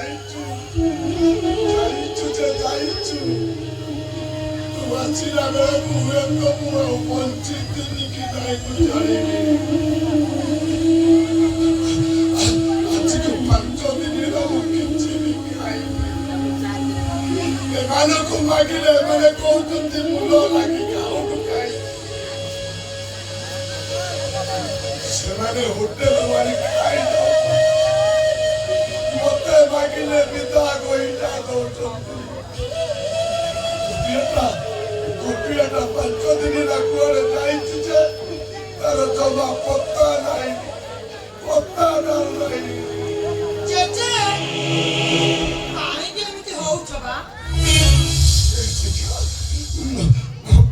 ଯାଇଛୁ ଯେ ଯାଇଛୁ ତୁ ଆସିଲା ବେଳକୁ ହୁଏତ ମୁଁ ଆଉ ବଞ୍ଚିଥିଲି କି ନାହିଁ ତୁ ଜାଣିନି। ଆଜିକୁ 5 ଦିନର ମୁଁ କିଛି ବି ଖାଇନି। ଏମାନଙ୍କୁ ମାଗିଲେ ଏମାନେ କହୁଛନ୍ତି ମୁଣ୍ଡ ଲାଗି ଖାଉନୁ କାହିଁ। ସେମାନେ ହୋଟେଲ ମାରି ଖାଇଯାଉ ମତେ ମାଗିଲେ ବିଦା ଗୋଇଠା ଦଉଛନ୍ତି। ଗୋଟିଏଟା 5 ଦିନ କୁଆଡେ ଯାଇଛି ଯେ ତାର ଜମା ପତ୍ତା ନାହିଁ ନାହିଁ। ଜେଜେ କାହିଁକି ଏମିତି ହଉଛ ବା?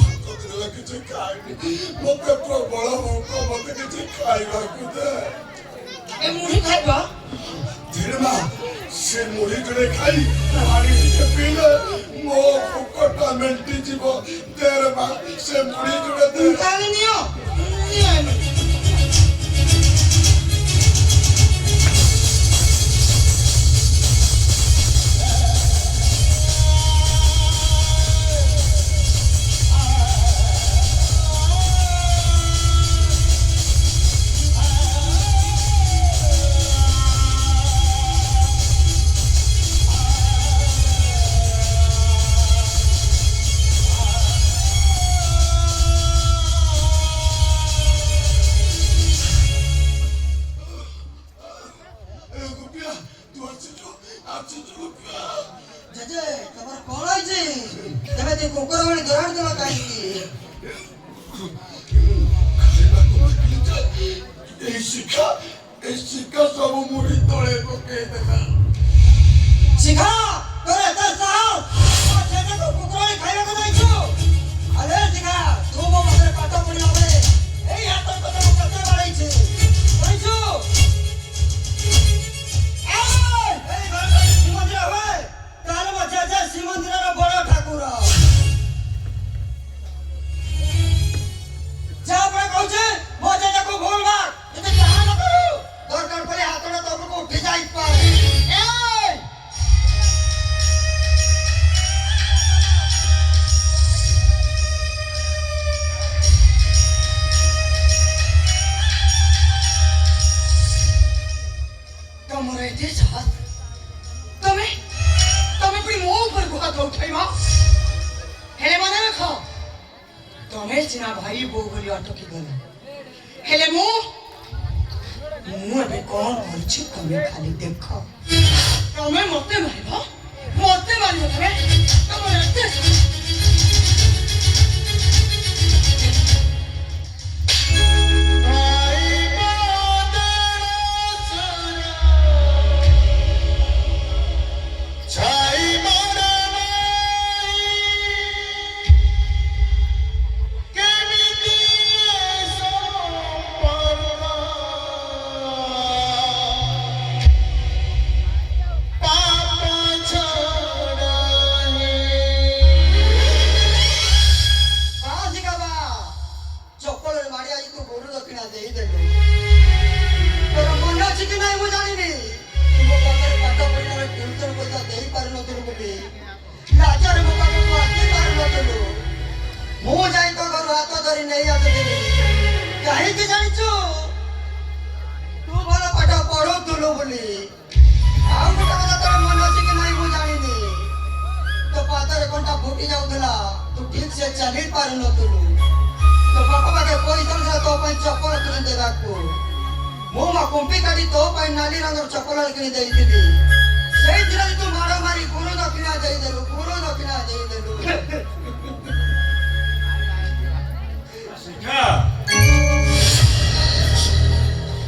5 ଦିନ କିଛି ଖାଇନି। ମତେ ପ୍ରବଳ ଭୋକ। ମତେ କିଛି ଖାଇବାକୁ ଦେ। ଏ ମୁଢି ଖାଇବ? ଧୀରମା ସେ ମୁଢି ଯୋଡ଼େ ଖାଇ ପାଣି ଟିକେ ପିଇଲେ ମୋ ଭୋକଟା ମେଣ୍ଟିଯିବ। ଧୀରମା ସେ ମୁଢି ଯୋଡ଼େ ଦେ। ତାହେଲେ ନିଅ। ଜେଜେ ତମର କଣ ହେଇଛି? ତମେ ତ କୁକୁର ଭଳି ଦୌଡାଣି ଦେଲ କାହିଁକି? এই শিক্ষা ସବୁ ମୁଢି ତଳେ ପକେଇଦେଲା। ଶିଖା ତୋର ଏତେ ସାହସ? ଜେଜେକୁ କୁକୁର ଭଳି ଖାଇବାକୁ ଦେଇଛୁ? ଆରେ ଶିଖା ତୁ ମୋ ପାଖରେ ପାଠ ପଢିଲା ବେଳେ ଏଇ ହାତ କଥା ମୁଁ କେତେ ବାଡେଇଛି କହିଛୁ? ଶ୍ରୀମନ୍ଦିର ହୁଏ ତାହେଲେ ମୋ ଜେଜେ ଶ୍ରୀମନ୍ଦିରର ବଡ ଠାକୁର। ଯାହା ପରେ କହୁଛି ମୋ ଜେଜେକୁ ଭୁଲ ମାର। ଯଦି ଯାହା ନ କରୁ ଦରକାର ପଡେ ହାତଟା ତଳକୁ ଉଠି ଯାଇପାରେ। ତମର ଏତେ ସାହସ? ତମେ ପୁଣି ମୋ ଉପରକୁ ହାତ ଉଠାଇବ? ହେଲେ ମନେ ରଖ ତମେ ସିନା ଭାଇ ବୋଉ ବୋଲି ଅଟକି ଗଲ, ହେଲେ ମୁଁ ଏବେ କଣ କରୁଛି ତମେ ଖାଲି ଦେଖ। ତମେ ମତେ ମାରିବ ତମେ? ତମର ଏତେ କାହିଁକି ଜାଣିଛୁ? ତୁ ଭଲ ପାଠ ପଢୁଥିଲୁ ବୋଲି। ଆଉ ଗୋଟେ କଥା ତୋର ମନେ ଅଛି କି ନାହିଁ ମୁଁ ଜାଣିନି। ତୋ ପାଦରେ କଣ୍ଟା ଫୁଟି ଯାଉଥିଲା, ତୁ ଠିକ ସେ ଚାଲି ପାରୁନଥିଲୁ। ତୋ ବାପା ପାଖେ ପଇସା ନଥିଲା ତୋ ପାଇଁ ଚପଲ କିଣି ଦେବାକୁ। ମୁଁ ମୋ କୁମ୍ପି କାଢି ତୋ ପାଇଁ ନାଲି ରଙ୍ଗର ଚପଲ କିଣି ଦେଇଥିଲି। ସେଇଥିରେ ତୁ ମାଡ଼ ମାରି ଗୁରୁ ଦକ୍ଷିଣା ଦେଇଦେଲୁ। ଶିଖା